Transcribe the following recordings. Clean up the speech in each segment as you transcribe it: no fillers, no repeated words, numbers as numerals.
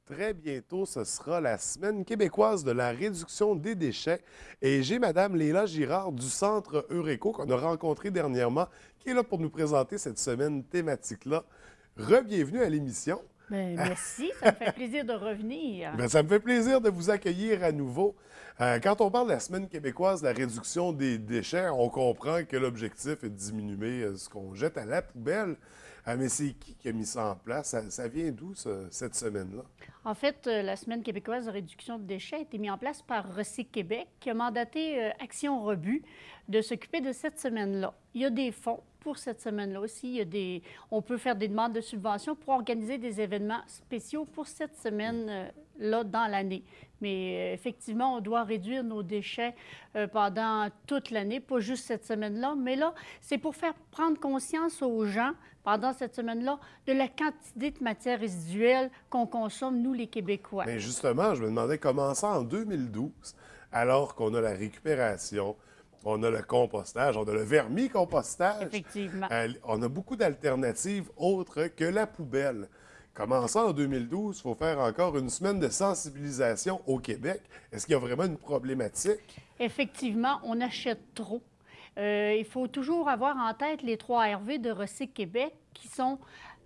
Très bientôt, ce sera la Semaine québécoise de la réduction des déchets. Et j'ai Madame Léla Girard du Centre Eureco qu'on a rencontré dernièrement, qui est là pour nous présenter cette semaine thématique-là. Re-bienvenue à l'émission. Ben, merci, ça me fait plaisir de revenir. Bien, ça me fait plaisir de vous accueillir à nouveau. Quand on parle de la Semaine québécoise de la réduction des déchets, on comprend que l'objectif est de diminuer ce qu'on jette à la poubelle. Mais c'est qui a mis ça en place? Ça vient d'où, cette semaine-là? En fait, la Semaine québécoise de réduction de déchets a été mise en place par Recyc Québec, qui a mandaté Action Rebut de s'occuper de cette semaine-là. Il y a des fonds pour cette semaine-là aussi. On peut faire des demandes de subventions pour organiser des événements spéciaux pour cette semaine-là dans l'année. Mais effectivement, on doit réduire nos déchets pendant toute l'année, pas juste cette semaine-là. Mais là, c'est pour faire prendre conscience aux gens pendant cette semaine-là de la quantité de matières résiduelles qu'on consomme, nous, les Québécois. Mais justement, je me demandais comment ça en 2012, alors qu'on a la récupération, on a le compostage, on a le vermicompostage, Effectivement. on a beaucoup d'alternatives autres que la poubelle. Comment ça en 2012, il faut faire encore une semaine de sensibilisation au Québec? Est-ce qu'il y a vraiment une problématique? Effectivement, on achète trop. Il faut toujours avoir en tête les 3 RV de Recyc Québec qui sont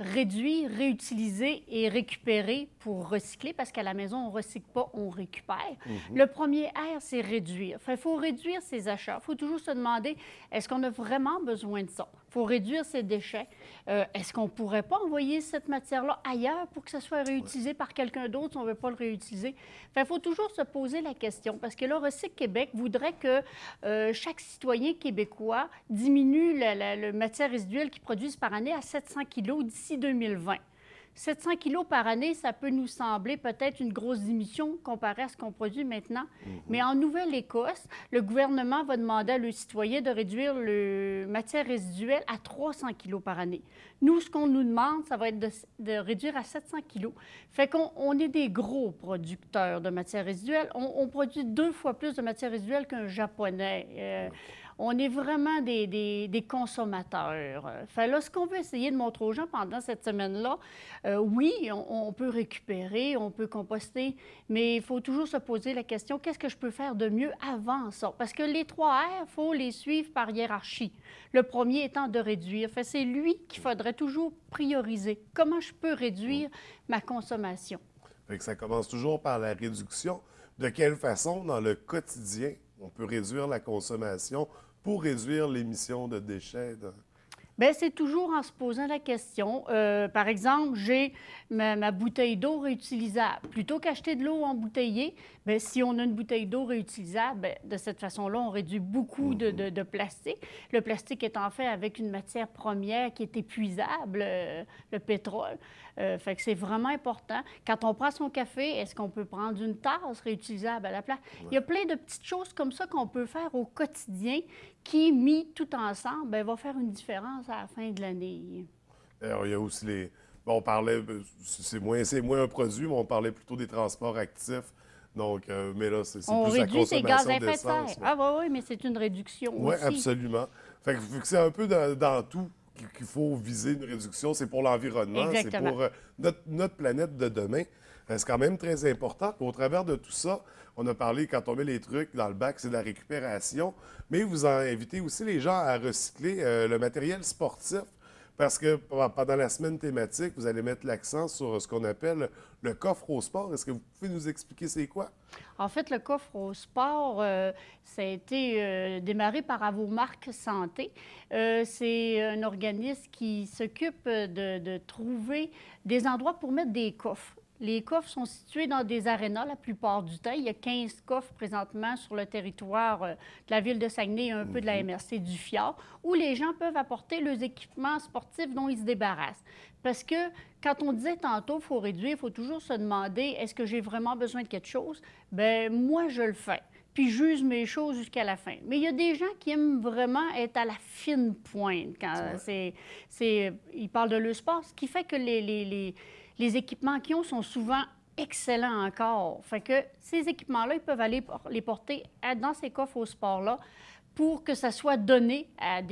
réduire, réutiliser et récupérer pour recycler, parce qu'à la maison, on ne recycle pas, on récupère. Le premier R, c'est réduire. Il faut réduire ses achats. Il faut toujours se demander, est-ce qu'on a vraiment besoin de ça? Il faut réduire ses déchets. Est-ce qu'on ne pourrait pas envoyer cette matière-là ailleurs pour que ça soit réutilisé par quelqu'un d'autre si on ne veut pas le réutiliser? Il faut toujours se poser la question, parce que là, Recyc Québec voudrait que chaque citoyen québécois diminue la matière résiduelle qu'il produise par année à 700 kg d'ici 2020. 700 kilos par année, ça peut nous sembler peut-être une grosse diminution comparée à ce qu'on produit maintenant. Mais en Nouvelle-Écosse, le gouvernement va demander à leurs citoyens de réduire le matière résiduelle à 300 kilos par année. Nous, ce qu'on nous demande, ça va être de réduire à 700 kilos. Fait qu'on est des gros producteurs de matière résiduelle. On produit 2 fois plus de matière résiduelle qu'un Japonais. On est vraiment des consommateurs. Fait là, ce qu'on veut essayer de montrer aux gens pendant cette semaine-là, oui, on peut récupérer, on peut composter, mais il faut toujours se poser la question, qu'est-ce que je peux faire de mieux avant ça? Parce que les 3 R, il faut les suivre par hiérarchie. Le premier étant de réduire. Fait c'est lui qu'il faudrait toujours prioriser. Comment je peux réduire ma consommation? Fait que ça commence toujours par la réduction. De quelle façon, dans le quotidien, on peut réduire la consommation pour réduire l'émission de déchets? Bien, c'est toujours en se posant la question. Par exemple, j'ai ma bouteille d'eau réutilisable. Plutôt qu'acheter de l'eau embouteillée, bien, si on a une bouteille d'eau réutilisable, bien, de cette façon-là, on réduit beaucoup de plastique. Le plastique étant fait avec une matière première qui est épuisable, le pétrole. Fait que c'est vraiment important. Quand on prend son café, est-ce qu'on peut prendre une tasse réutilisable à la place? Il y a plein de petites choses comme ça qu'on peut faire au quotidien qui, mis tout ensemble, bien, va faire une différence à la fin de l'année. Alors, il y a aussi les. Bon, on parlait, c'est moins un produit, mais on parlait plutôt des transports actifs. Donc, mais là, c'est On plus la réduit ses gaz consommation à effet de serre. d'essence. Ah oui, oui, mais c'est une réduction Oui, aussi. absolument. Fait que c'est un peu dans tout qu'il faut viser une réduction. C'est pour l'environnement, c'est Exactement. pour notre planète de demain. C'est quand même très important. Puis au travers de tout ça, on a parlé, quand on met les trucs dans le bac, c'est de la récupération. Mais vous en invitez aussi les gens à recycler le matériel sportif. Parce que pendant la semaine thématique, vous allez mettre l'accent sur ce qu'on appelle le coffre au sport. Est-ce que vous pouvez nous expliquer c'est quoi? En fait, le coffre au sport, ça a été démarré par Avomark Santé. C'est un organisme qui s'occupe de trouver des endroits pour mettre des coffres. Les coffres sont situés dans des arénas la plupart du temps. Il y a 15 coffres présentement sur le territoire de la ville de Saguenay et un peu de la MRC du Fjord, où les gens peuvent apporter leurs équipements sportifs dont ils se débarrassent. Parce que quand on disait tantôt, il faut réduire, il faut toujours se demander, est-ce que j'ai vraiment besoin de quelque chose? Bien, moi, je le fais. Puis j'use mes choses jusqu'à la fin. Mais il y a des gens qui aiment vraiment être à la fine pointe quand ils parlent de leur sport, ce qui fait que les équipements qu'ils ont sont souvent excellents encore. Fait que ces équipements-là, ils peuvent aller les porter dans ces coffres au sport-là pour que ça soit donné à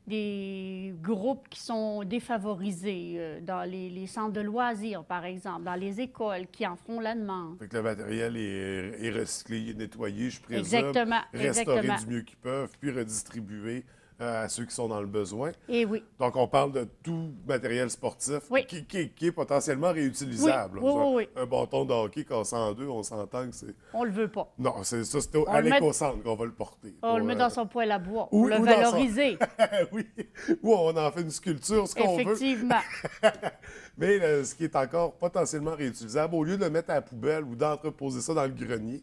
des groupes qui sont défavorisés, dans les centres de loisirs, par exemple, dans les écoles, qui en feront la demande. Fait que le matériel est recyclé, nettoyé, je présume, Exactement, restauré exactement. du mieux qu'ils peuvent, puis redistribué à ceux qui sont dans le besoin. Et oui. Donc, on parle de tout matériel sportif Oui. qui est potentiellement réutilisable. Oui, oui, oui. Un bâton de hockey cassé en deux, on s'entend que c'est... On le veut pas. Non, c'est On à le met- l'éco-centre qu'on va le porter. On le met dans son poêle à bois, ou- pour le ou dans son- valoriser. Oui, ou on en fait une sculpture, ce qu'on veut. Effectivement. Mais ce qui est encore potentiellement réutilisable, au lieu de le mettre à la poubelle ou d'entreposer ça dans le grenier,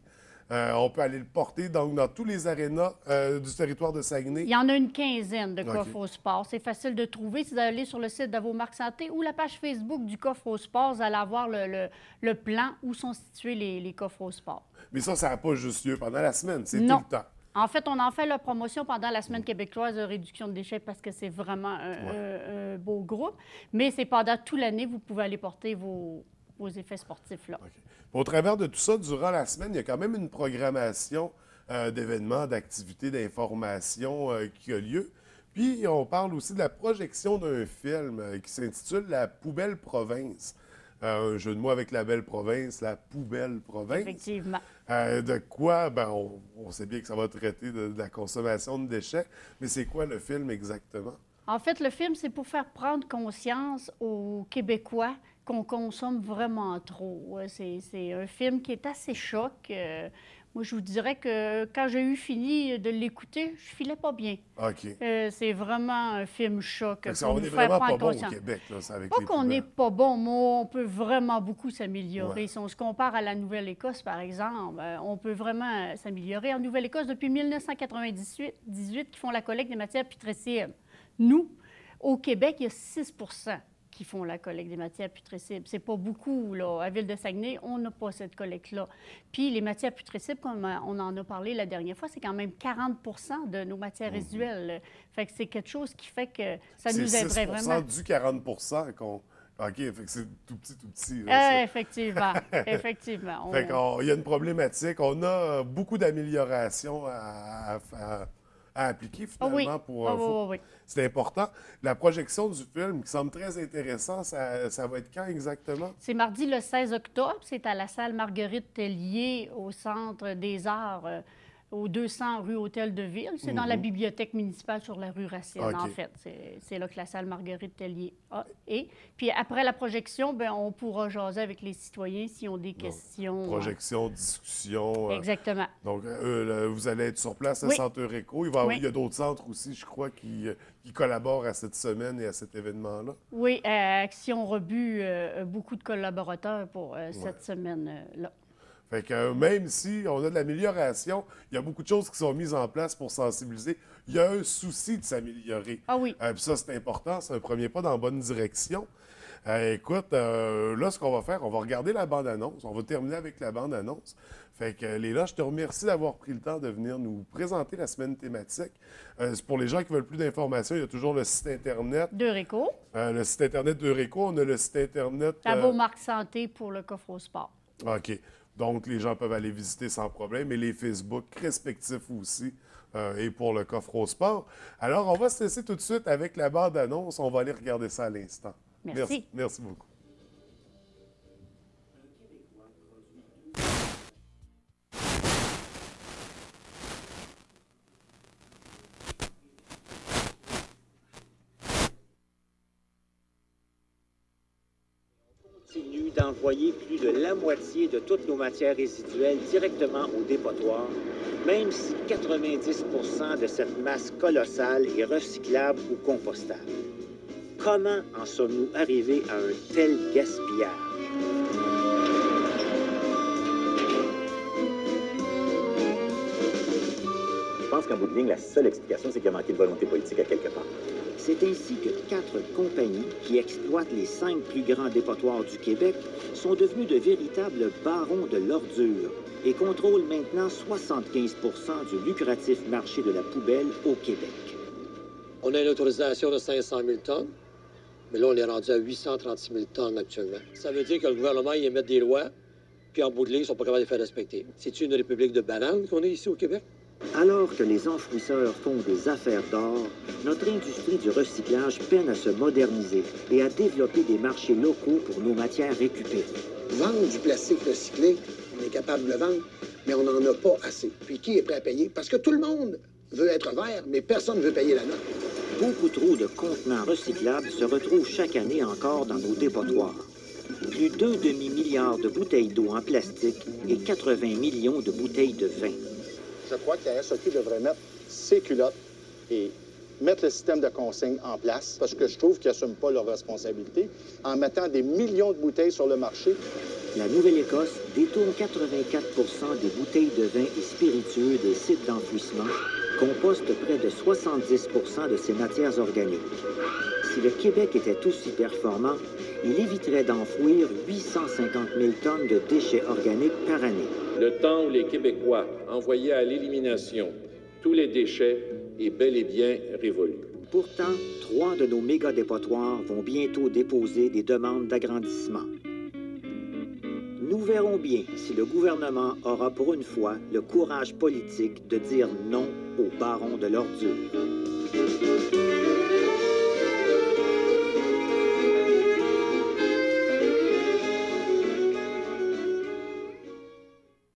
on peut aller le porter donc, dans tous les arénas du territoire de Saguenay. Il y en a une quinzaine de OK. coffres au sport. C'est facile de trouver. Si vous allez sur le site d'Avomark Santé ou la page Facebook du coffre au sport, vous allez avoir le plan où sont situés les coffres au sport. Mais ça n'a pas juste lieu pendant la semaine, c'est tout Non. le temps. En fait, on en fait la promotion pendant la Semaine québécoise de réduction de déchets parce que c'est vraiment un beau groupe. Mais c'est pendant toute l'année, vous pouvez aller porter vos effets sportifs-là. OK. Au travers de tout ça, durant la semaine, il y a quand même une programmation d'événements, d'activités, d'informations qui a lieu. Puis, on parle aussi de la projection d'un film qui s'intitule La Poubelle Province. Un jeu de mots avec la belle province, la poubelle province. Effectivement. De quoi? Ben, on sait bien que ça va traiter de la consommation de déchets, mais c'est quoi le film exactement? En fait, le film, c'est pour faire prendre conscience aux Québécois qu'on consomme vraiment trop. C'est un film qui est assez choc. Moi, je vous dirais que quand j'ai eu fini de l'écouter, je filais pas bien. OK. C'est vraiment un film choc. Fait que ça, pour on nous est faire vraiment prendre pas bon au conscience. Québec, là, ça, avec Pas les qu'on n'est poubelles. pas bon, mais on peut vraiment beaucoup s'améliorer. Ouais. Si on se compare à la Nouvelle-Écosse, par exemple, on peut vraiment s'améliorer. En Nouvelle-Écosse, depuis 1998, qui font la collecte des matières putrescibles. Nous, au Québec, il y a 6 qui font la collecte des matières putrescibles. C'est pas beaucoup, là. À Ville-de-Saguenay, on n'a pas cette collecte-là. Puis les matières putrescibles, comme on en a parlé la dernière fois, c'est quand même 40 de nos matières résiduelles. Fait que c'est quelque chose qui fait que ça nous aiderait C'est vraiment. 6 du 40 qu'on... OK, fait que c'est tout petit, là, ça. Effectivement, effectivement. Fait qu'il y a une problématique. On a beaucoup d'améliorations à appliquer, Oui, finalement, pour... oui. C'est important. La projection du film, qui semble très intéressant, ça va être quand exactement? C'est mardi le 16 octobre. C'est à la salle Marguerite Tellier, au Centre des Arts, au 200 rue Hôtel de Ville. C'est dans la bibliothèque municipale sur la rue Racine, OK. en fait. C'est là que la salle Marguerite Tellier est. Puis après la projection, bien, on pourra jaser avec les citoyens s'ils ont des questions. Projection, discussion. Exactement. Donc, vous allez être sur place à Oui. Centre Eureco. Oui. Il y a d'autres centres aussi, je crois, qui collaborent à cette semaine et à cet événement-là. Oui, Action Rebut a beaucoup de collaborateurs pour cette semaine-là. Fait que même si on a de l'amélioration, il y a beaucoup de choses qui sont mises en place pour sensibiliser. Il y a un souci de s'améliorer. Ah oui. Puis ça, c'est important. C'est un premier pas dans la bonne direction. Écoute, là, ce qu'on va faire, on va regarder la bande-annonce. On va terminer avec la bande-annonce. Fait que, Léla, je te remercie d'avoir pris le temps de venir nous présenter la semaine thématique. Pour les gens qui veulent plus d'informations, il y a toujours le site Internet. D'Eureco, Le site Internet d'Eureco. On a le site Internet... Labo-Marc Santé pour le coffre au sport. OK. Donc, les gens peuvent aller visiter sans problème. Et les Facebook respectifs aussi, et pour le coffre au sport. Alors, on va se laisser tout de suite avec la bande-annonce. On va aller regarder ça à l'instant. Merci. Merci beaucoup. Continue d'envoyer plus de la moitié de toutes nos matières résiduelles directement au dépotoir, même si 90% de cette masse colossale est recyclable ou compostable. Comment en sommes-nous arrivés à un tel gaspillage? Je pense qu'en bout de ligne, la seule explication, c'est qu'il a manqué de volonté politique à quelque part. C'est ainsi que 4 compagnies qui exploitent les 5 plus grands dépotoirs du Québec sont devenues de véritables barons de l'ordure et contrôlent maintenant 75% du lucratif marché de la poubelle au Québec. On a une autorisation de 500 000 tonnes, mais là, on est rendu à 836 000 tonnes actuellement. Ça veut dire que le gouvernement, il émet des lois, puis en bout de ligne, ils ne sont pas capables de les faire respecter. C'est-tu une république de bananes qu'on est ici au Québec? Alors que les enfouisseurs font des affaires d'or, notre industrie du recyclage peine à se moderniser et à développer des marchés locaux pour nos matières récupérées. Vendre du plastique recyclé, on est capable de le vendre, mais on n'en a pas assez. Puis qui est prêt à payer? Parce que tout le monde veut être vert, mais personne ne veut payer la note. Beaucoup trop de contenants recyclables se retrouvent chaque année encore dans nos dépotoirs. Plus d'1 demi-milliard de bouteilles d'eau en plastique et 80 millions de bouteilles de vin. Je crois que la SAQ devrait mettre ses culottes et mettre le système de consigne en place, parce que je trouve qu'ils n'assument pas leurs responsabilités, en mettant des millions de bouteilles sur le marché. La Nouvelle-Écosse détourne 84 des bouteilles de vin et spiritueux des sites d'enfouissement, composte près de 70 de ces matières organiques. Si le Québec était aussi performant, il éviterait d'enfouir 850 000 tonnes de déchets organiques par année. Le temps où les Québécois envoyaient à l'élimination tous les déchets est bel et bien révolu. Pourtant, 3 de nos méga-dépotoirs vont bientôt déposer des demandes d'agrandissement. Nous verrons bien si le gouvernement aura pour une fois le courage politique de dire non aux barons de l'ordure.